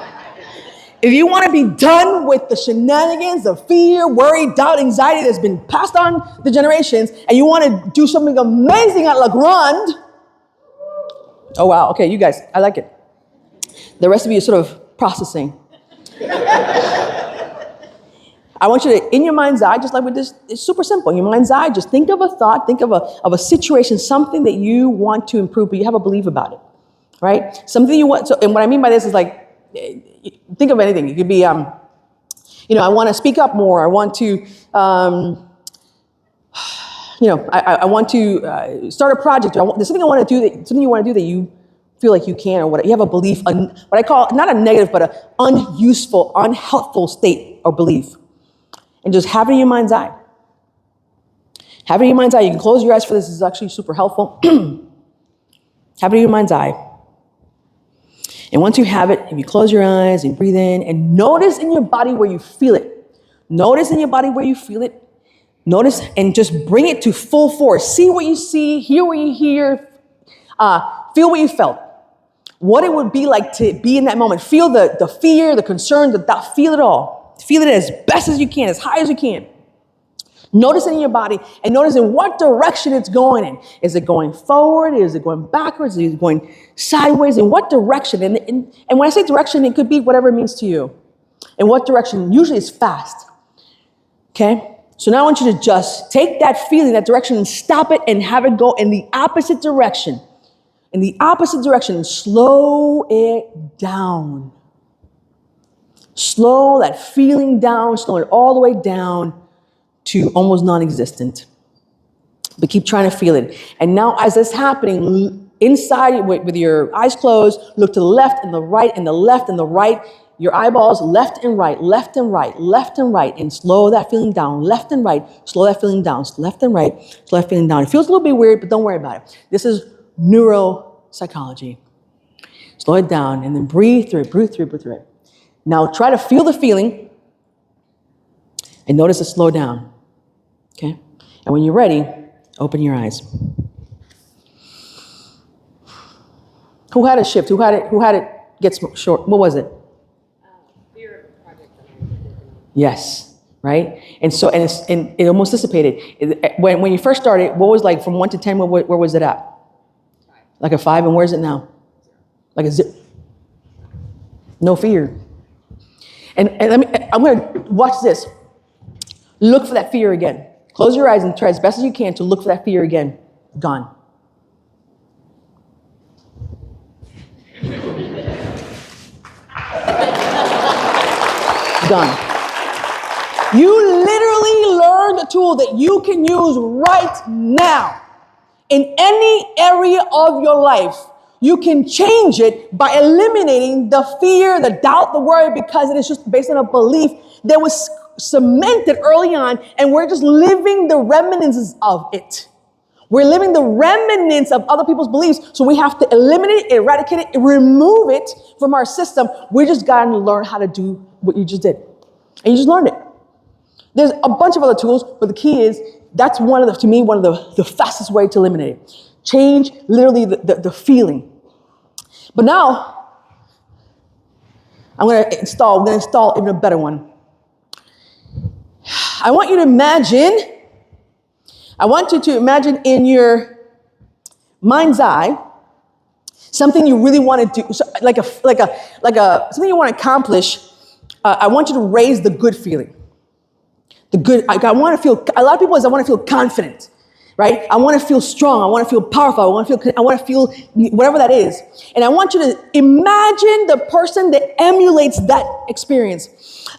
If you wanna be done with the shenanigans of fear, worry, doubt, anxiety that's been passed on the generations, and you wanna do something amazing at La Grande, oh wow, okay, you guys, I like it. The rest of you are sort of processing. I want you to, in your mind's eye, just like with this, it's super simple. In your mind's eye, just think of a thought, think of a situation, something that you want to improve, but you have a belief about it, right? Something you want. So, and what I mean by this is like, think of anything. It could be, I want to speak up more. I want to, I want to start a project. There's something I want to do something you want to do that you feel like you can, or what you have a belief, what I call not a negative, but an unuseful, unhelpful state or belief. And just have it in your mind's eye. Have it in your mind's eye. You can close your eyes for this. This is actually super helpful. Have it in your mind's eye. And once you have it, if you close your eyes and breathe in and notice in your body where you feel it. Notice in your body where you feel it. Notice and just bring it to full force. See what you see, hear what you hear, feel what you felt. What it would be like to be in that moment. Feel the fear, the concern, the doubt. Feel it all. Feel it as best as you can, as high as you can. Notice it in your body and notice in what direction it's going in. Is it going forward? Is it going backwards? Is it going sideways? In what direction? And when I say direction, it could be whatever it means to you. In what direction? Usually it's fast. Okay? So now I want you to just take that feeling, that direction, and stop it and have it go in the opposite direction. In the opposite direction and slow it down. Slow that feeling down, slow it all the way down to almost non-existent. But keep trying to feel it. And now as it's happening, inside with your eyes closed, look to the left and the right and the left and the right. Your eyeballs left and right, left and right, left and right. And slow that feeling down, left and right. Slow that feeling down, left and right, slow that feeling down. It feels a little bit weird, but don't worry about it. This is neuropsychology. Slow it down and then breathe through it, breathe through it, breathe through it. Now try to feel the feeling and notice it slow down. Okay? And when you're ready, open your eyes. Who had a shift? Who had it get short? What was it? Fear of project. Yes, right? And so, and it almost dissipated. When you first started, what was like from 1 to 10, where was it at? 5. Like a 5, and where's it now? Like a 0. No fear. And I'm gonna watch this. Look for that fear again. Close your eyes and try as best as you can to look for that fear again. Gone. Gone. You literally learned a tool that you can use right now in any area of your life. You can change it by eliminating the fear, the doubt, the worry, because it is just based on a belief that was cemented early on, and we're just living the remnants of it. We're living the remnants of other people's beliefs, so we have to eliminate it, eradicate it, remove it from our system. We just got to learn how to do what you just did. And you just learned it. There's a bunch of other tools, but the key is, that's one of the fastest way to eliminate it. Change literally the feeling. But now, I'm going to install even a better one. I want you to imagine in your mind's eye something you really want to do, something you want to accomplish. I want you to raise the good feeling. I want to feel. A lot of people is I want to feel confident, right? I want to feel strong. I want to feel powerful. I want to feel whatever that is. And I want you to imagine the person that emulates that experience.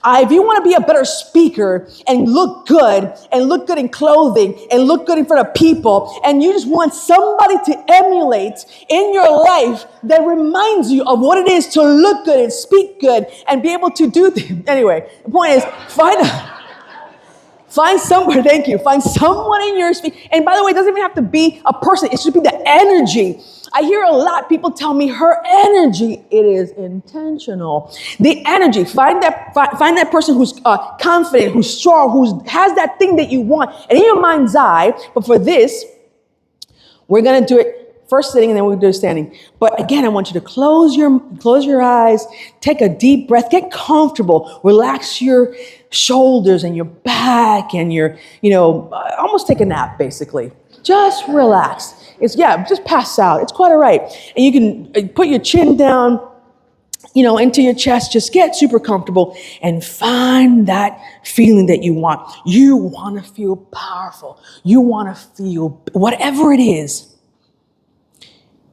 If you want to be a better speaker and look good in clothing and look good in front of people, and you just want somebody to emulate in your life that reminds you of what it is to look good and speak good and be able to do things. Anyway, the point is, find somewhere, thank you. Find someone in your speech. And by the way, it doesn't even have to be a person. It should be the energy. I hear a lot, people tell me her energy. It is intentional. The energy, find that person who's confident, who's strong, who has that thing that you want. And in your mind's eye, but for this, we're going to do it first sitting and then we'll do it standing. But again, I want you to close your eyes, take a deep breath, get comfortable, relax your shoulders and your back and your, almost take a nap basically. Just relax. Just pass out. It's quite all right. And you can put your chin down, into your chest. Just get super comfortable and find that feeling that you want. You want to feel powerful. You want to feel whatever it is.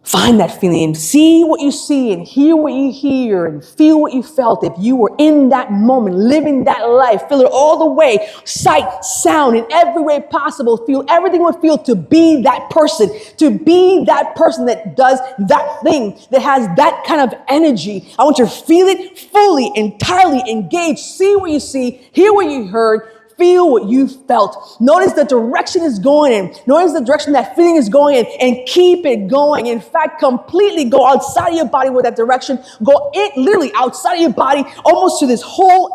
Find that feeling and see what you see and hear what you hear and feel what you felt if you were in that moment, living that life. Feel it all the way, sight, sound, in every way possible. Feel everything would feel to be that person that does that thing, that has that kind of energy. I want you to feel it fully, entirely engaged. See what you see, hear what you heard, feel what you felt. Notice the direction it's going in. Notice the direction that feeling is going in and keep it going. In fact, completely go outside of your body with that direction. Go literally outside of your body, almost to this whole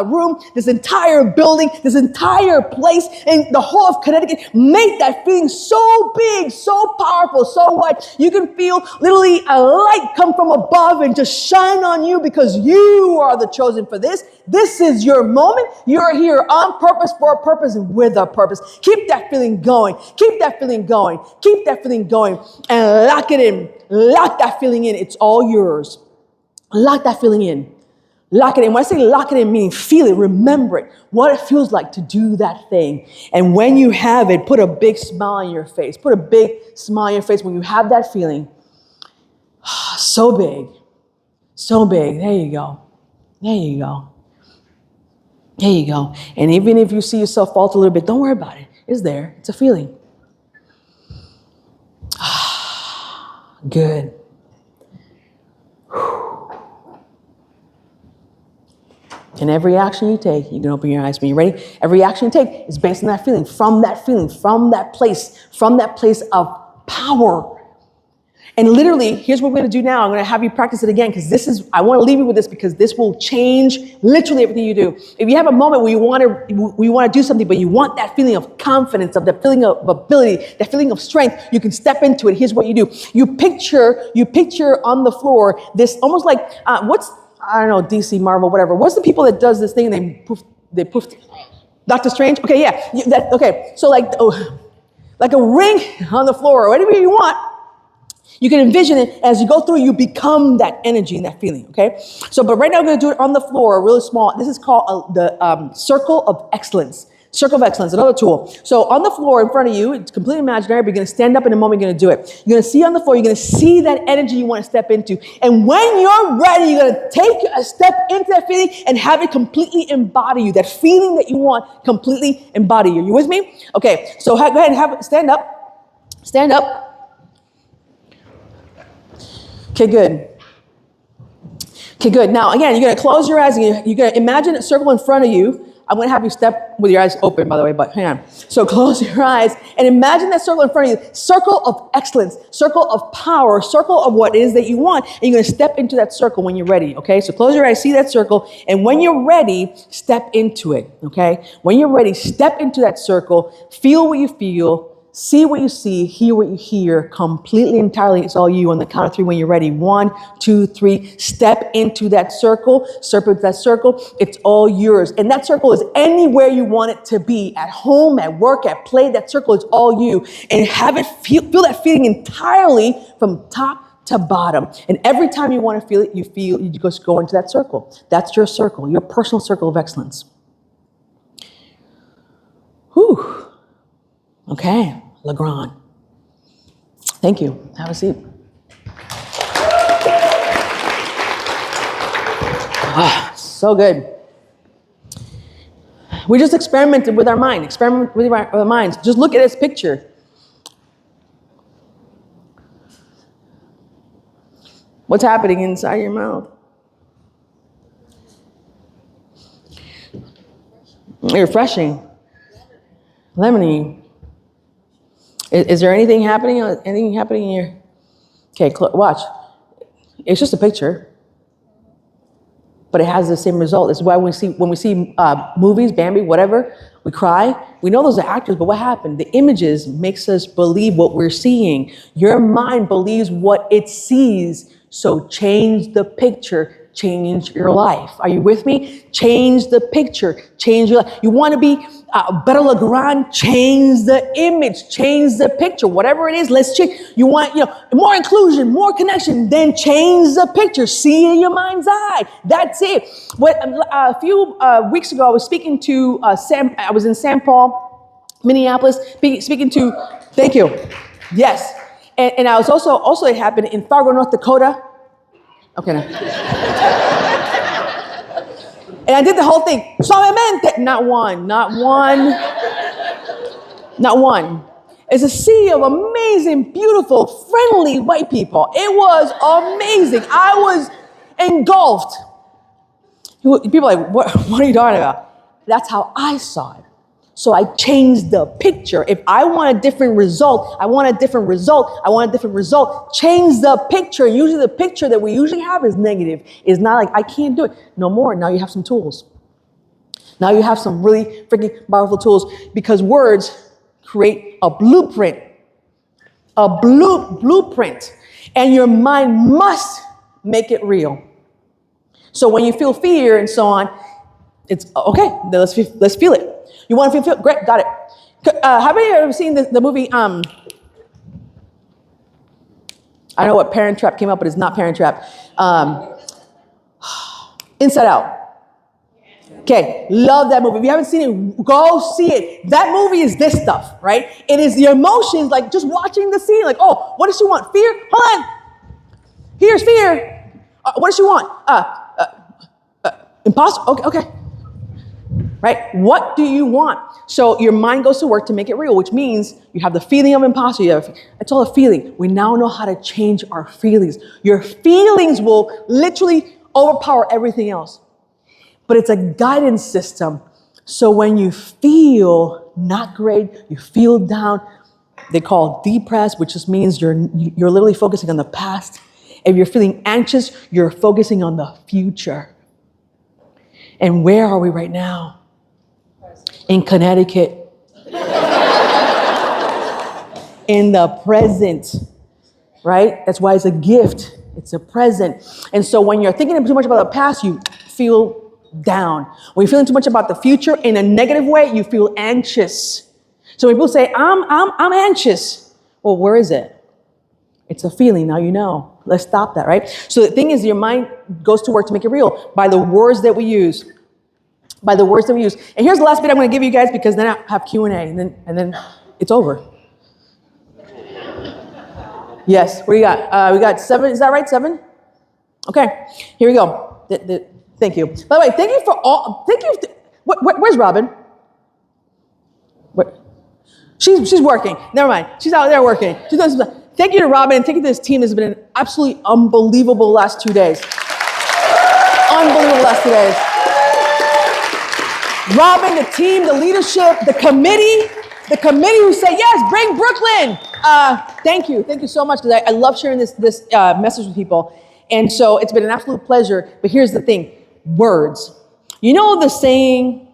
room, this entire building, this entire place, and the whole of Connecticut. Make that feeling so big, so powerful, so wide. You can feel literally a light come from above and just shine on you because you are the chosen for this. This is your moment. You're here on purpose, for a purpose, and with a purpose. Keep that feeling going. Keep that feeling going. Keep that feeling going. And lock it in. Lock that feeling in. It's all yours. Lock that feeling in. Lock it in. When I say lock it in, meaning feel it, remember it, what it feels like to do that thing. And when you have it, put a big smile on your face. Put a big smile on your face when you have that feeling. So big. So big. There you go. There you go. There you go. And even if you see yourself falter a little bit, don't worry about it. It's there. It's a feeling. Good. And every action you take, you can open your eyes when you're ready. Every action you take is based on that feeling, from that place of power. And literally, here's what we're going to do now. I'm going to have you practice it again because I want to leave you with this because this will change literally everything you do. If you have a moment where you want to do something, but you want that feeling of confidence, of that feeling of ability, that feeling of strength, you can step into it. Here's what you do. You picture on the floor this almost like, I don't know, DC, Marvel, whatever. What's the people that does this thing and they poof, Doctor Strange? Okay, yeah. Okay, so like a ring on the floor or whatever you want. You can envision it as you go through, you become that energy and that feeling, okay? But right now we're going to do it on the floor, really small. This is called the Circle of Excellence. Circle of Excellence, another tool. So on the floor in front of you, it's completely imaginary, but you're going to stand up in a moment, you're going to do it. You're going to see on the floor, you're going to see that energy you want to step into. And when you're ready, you're going to take a step into that feeling and have it completely embody you. That feeling that you want, completely embody you. You with me? Okay, so go ahead and stand up. Stand up. Okay, good. Okay, good. Now, again, you're going to close your eyes and you're going to imagine a circle in front of you. I'm going to have you step with your eyes open, by the way, but hang on. So close your eyes and imagine that circle in front of you. Circle of excellence, circle of power, circle of what it is that you want. And you're going to step into that circle when you're ready, okay? So close your eyes, see that circle. And when you're ready, step into it, okay? When you're ready, step into that circle. Feel what you feel. See what you see, hear what you hear, completely, entirely, it's all you. On the count of three when you're ready. 1, 2, 3, step into that circle, it's all yours. And that circle is anywhere you want it to be, at home, at work, at play, that circle is all you. And have it feel that feeling entirely from top to bottom. And every time you want to feel it, you just go into that circle. That's your circle, your personal circle of excellence. Whew. Okay, Legrand. Thank you. Have a seat. So good. We just experimented with our mind. Experiment with our minds. Just look at this picture. What's happening inside your mouth? Refreshing. Lemony. Is there anything happening? Anything happening here? Okay, watch. It's just a picture, but it has the same result. This is why when we see movies, Bambi, whatever, we cry. We know those are actors, but what happened? The images makes us believe what we're seeing. Your mind believes what it sees. So change the picture, change your life. Are you with me? Change the picture, change your life. You want to be better Legrand? Change the image, change the picture. Whatever it is, let's change. You want, more inclusion, more connection, then change the picture. See in your mind's eye. That's it. A few weeks ago, I was speaking to Sam. I was in St. Paul, Minneapolis, speaking to, thank you. Yes. And I was also it happened in Fargo, North Dakota. Okay, now. And I did the whole thing. Suavemente. Not one. It's a sea of amazing, beautiful, friendly white people. It was amazing. I was engulfed. People are like, what are you talking about? That's how I saw it. So I changed the picture. If I want a different result, change the picture. Usually the picture that we usually have is negative. It's not like, I can't do it. No more. Now you have some tools. Now you have some really freaking powerful tools, because words create a blueprint. Blueprint. And your mind must make it real. So when you feel fear and so on, it's okay. Then let's feel it. You want to feel great? Got it. Have you ever seen the movie? I know what Parent Trap came up, but it's not Parent Trap. Inside Out. Okay, love that movie. If you haven't seen it, go see it. That movie is this stuff, right? It is the emotions, like just watching the scene. Like, oh, what does she want? Fear? Hold on. Here's fear. What does she want? Imposter. Okay. Right? What do you want? So your mind goes to work to make it real, which means you have the feeling of imposter. It's all a feeling. We now know how to change our feelings. Your feelings will literally overpower everything else. But it's a guidance system. So when you feel not great, you feel down, they call it depressed, which just means you're literally focusing on the past. If you're feeling anxious, you're focusing on the future. And where are we right now? In Connecticut. In the present, right? That's why it's a gift. It's a present. And so when you're thinking too much about the past, you feel down. When you're feeling too much about the future in a negative way, you feel anxious. So when people say, I'm anxious. Well, where is it? It's a feeling. Now you know. Let's stop that, right? So the thing is, your mind goes to work to make it real by the words that we use. And here's the last bit I'm going to give you guys, because then I have Q&A, and then it's over. Yes, what do you got? We got 7. Is that right? 7? Okay, here we go. Thank you. By the way, thank you for all. Thank you. Where's Robin? What? She's working. Never mind. She's out there working. She's doing some. Thank you to Robin, and thank you to this team. This has been an absolutely unbelievable last 2 days. Unbelievable last 2 days. Robin, the team, the leadership, the committee who said, yes, bring Brooklyn. Thank you so much, because I love sharing this message with people. And so it's been an absolute pleasure. But here's the thing, words. You know the saying,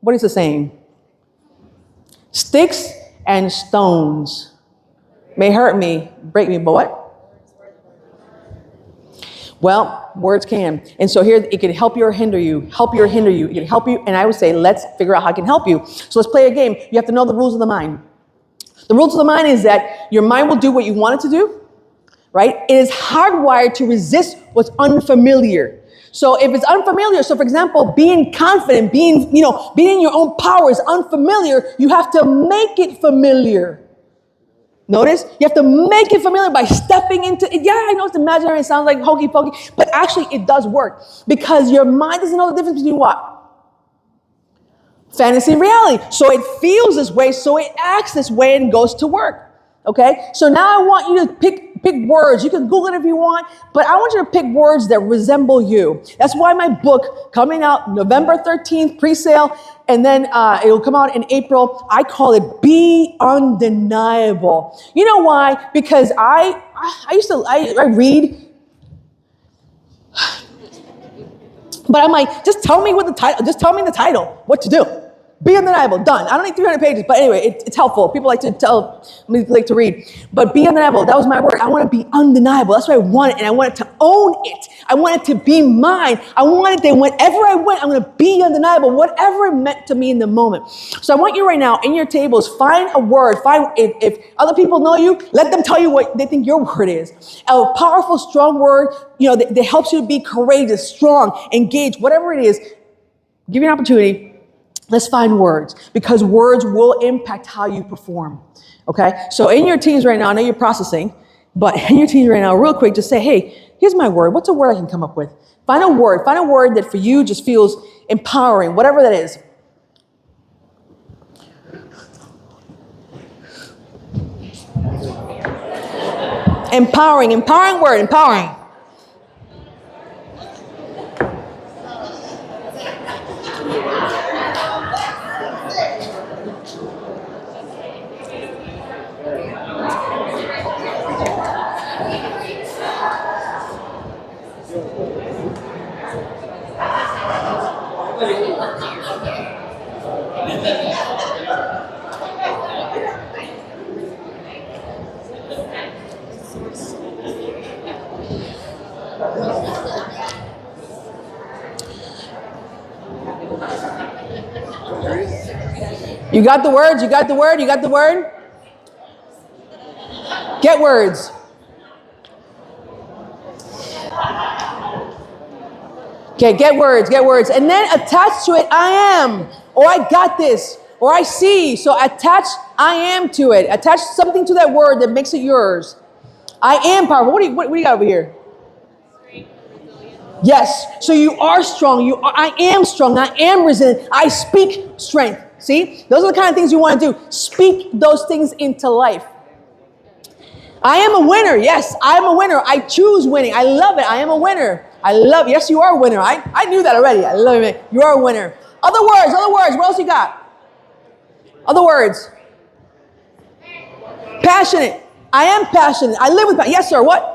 what is the saying? Sticks and stones may hurt me, break me, but what? Well, words can. And so here, it can help you or hinder you, It can help you, and I would say, let's figure out how it can help you. So let's play a game. You have to know the rules of the mind. The rules of the mind is that your mind will do what you want it to do, right? It is hardwired to resist what's unfamiliar. So if it's unfamiliar, so for example, being confident, being in your own power is unfamiliar, you have to make it familiar. Notice, you have to make it familiar by stepping into it. Yeah, I know it's imaginary, it sounds like hokey pokey, but actually it does work because your mind doesn't know the difference between what? Fantasy and reality. So it feels this way, so it acts this way and goes to work. Okay? So now I want you to pick words. You can Google it if you want, but I want you to pick words that resemble you. That's why my book coming out November 13th, pre-sale, and then it will come out in April. I call it Be Undeniable. You know why? Because I read, but I'm like, just tell me the title, what to do. Be undeniable, done. I don't need 300 pages, but anyway, it's helpful. People like to read. But be undeniable, that was my word. I want to be undeniable. That's what I wanted, and I wanted to own it. I want it to be mine. I wanted that whenever I went, I'm going to be undeniable, whatever it meant to me in the moment. So I want you right now, in your tables, find a word. If other people know you, let them tell you what they think your word is. A powerful, strong word, that helps you to be courageous, strong, engaged, whatever it is. Give you an opportunity. Let's find words, because words will impact how you perform, okay? So in your teams right now, I know you're processing, but in your teams right now, real quick, just say, hey, here's my word. What's a word I can come up with? Find a word that for you just feels empowering, whatever that is. Empowering word, empowering. You got the words? You got the word? You got the word? Get words. Okay, get words. And then attach to it, I am, or I got this, or I see. So attach I am to it. Attach something to that word that makes it yours. I am powerful. What do you got over here? Yes. So you are strong. I am strong. I am resilient. I speak strength. See? Those are the kind of things you want to do. Speak those things into life. I am a winner. Yes, I'm a winner. I choose winning. I love it. I am a winner. I love it. Yes, you are a winner. I knew that already. I love it. You are a winner. Other words. What else you got? Other words. Passionate. I am passionate. I live with passion. Yes, sir. What?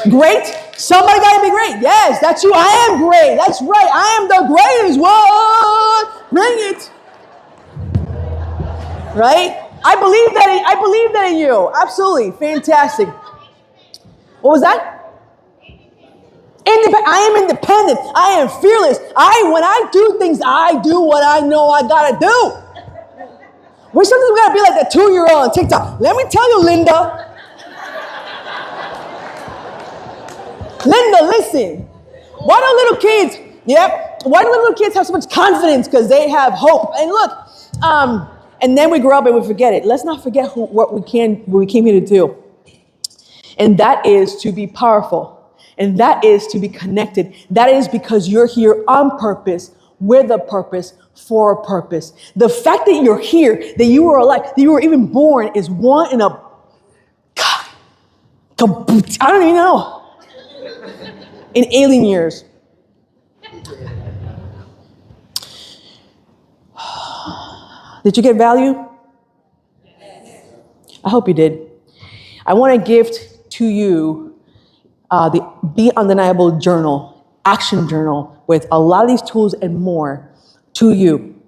Great. Somebody got to be great. Yes, that's you. I am great. That's right. I am the greatest. What? Bring it. Right? I believe that in you. Absolutely. Fantastic. What was that? I am independent. I am fearless. When I do things, I do what I know I gotta do. Sometimes we gotta be like that 2-year-old on TikTok. Let me tell you, Linda. Linda, listen. Why do little kids have so much confidence? Because they have hope. And look, and then we grow up and we forget it. Let's not forget what we came here to do. And that is to be powerful. And that is to be connected. That is because you're here on purpose, with a purpose, for a purpose. The fact that you're here, that you were alive, that you were even born is one in a, God, I don't even know. In alien years. Did you get value? I hope you did. I want to gift to you the Be Undeniable journal, action journal, with a lot of these tools and more to you.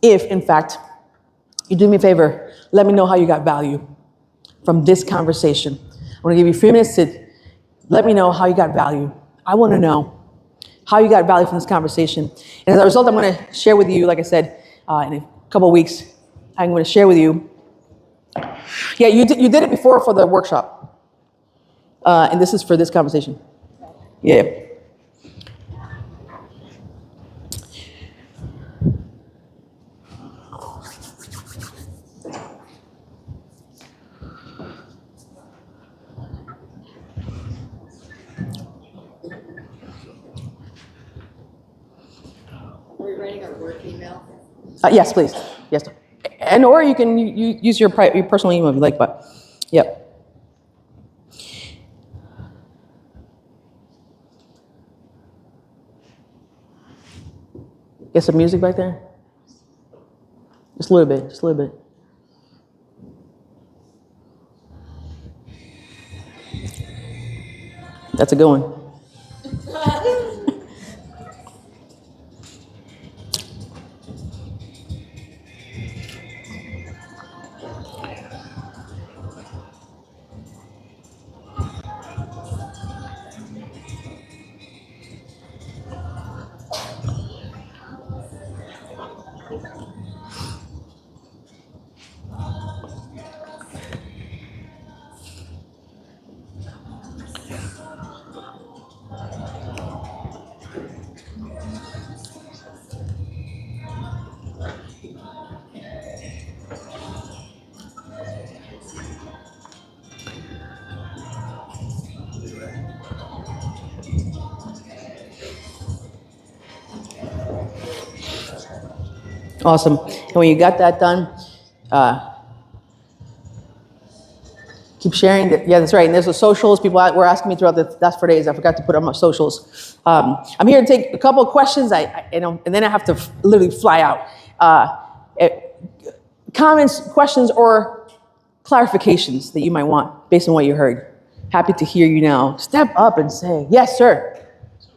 If, in fact, you do me a favor, let me know how you got value from this conversation. I'm going to give you a few minutes to let me know how you got value. I want to know how you got value from this conversation. And as a result, I'm going to share with you, like I said, in a couple of weeks, I'm going to share with you Yeah, you did it before for the workshop. And this is for this conversation. Yeah. Are we writing our work email? Yes, please. Yes. And or you can use your personal email if you like, but yep. Get some music back there? Just a little bit, just a little bit. That's a good one. Awesome. And when you got that done, keep sharing. Yeah, that's right. And there's the socials. People were asking me throughout the last 4 days. I forgot to put on my socials. I'm here to take a couple of questions. And then I have to literally fly out. Comments, questions, or clarifications that you might want based on what you heard. Happy to hear you now. Step up and say, yes, sir. So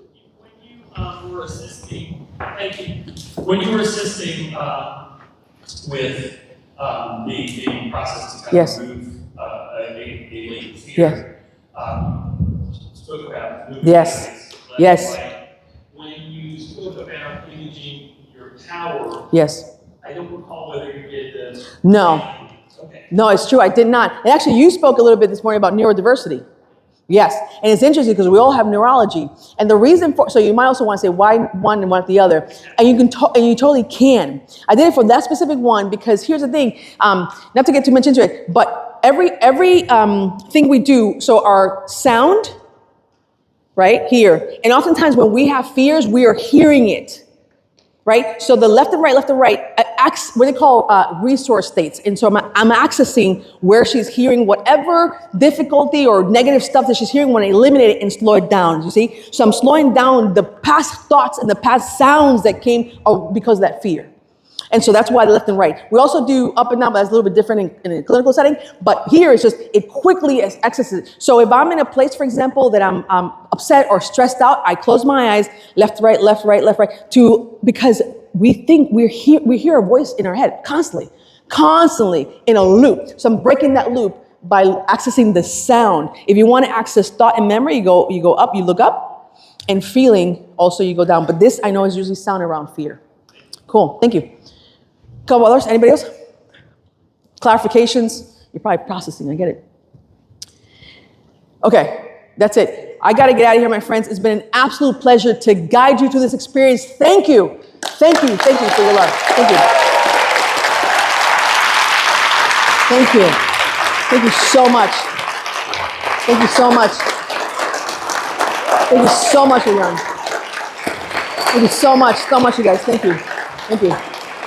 when you were assisting, thank you. When you were assisting with the process to kind Yes. of remove a latent fear, Yes. spoke about moving Yes. left Yes. and right. When you spoke about imaging your power, Yes. I don't recall whether you did this. No. Okay. No, it's true. I did not. And actually, you spoke a little bit this morning about neurodiversity. Yes. And it's interesting because we all have neurology. And the reason for, so you might also want to say why one and why not the other. And you can, and you totally can. I did it for that specific one because here's the thing, not to get too much into it, but every thing we do, so our sound, right, here, and oftentimes when we have fears, we are hearing it. Right? So the left and right, what they call resource states. And so I'm accessing where she's hearing whatever difficulty or negative stuff that she's hearing when I eliminate it and slow it down, you see? So I'm slowing down the past thoughts and the past sounds that came because of that fear. And so that's why the left and right. We also do up and down, but that's a little bit different in a clinical setting. But here it's just, it quickly accesses. So if I'm in a place, for example, that I'm upset or stressed out, I close my eyes, left, right, because we think we hear a voice in our head constantly in a loop. So I'm breaking that loop by accessing the sound. If you want to access thought and memory, you go up, you look up, and feeling, also you go down. But this I know is usually sound around fear. Cool, thank you. Couple others, anybody else? Clarifications? You're probably processing, I get it. Okay, that's it. I gotta get out of here, my friends. It's been an absolute pleasure to guide you through this experience. Thank you. Thank you for your love. Thank you. Thank you. Thank you so much. Thank you so much. Thank you so much, Leon. Thank you so much, you guys. Thank you. Thank you.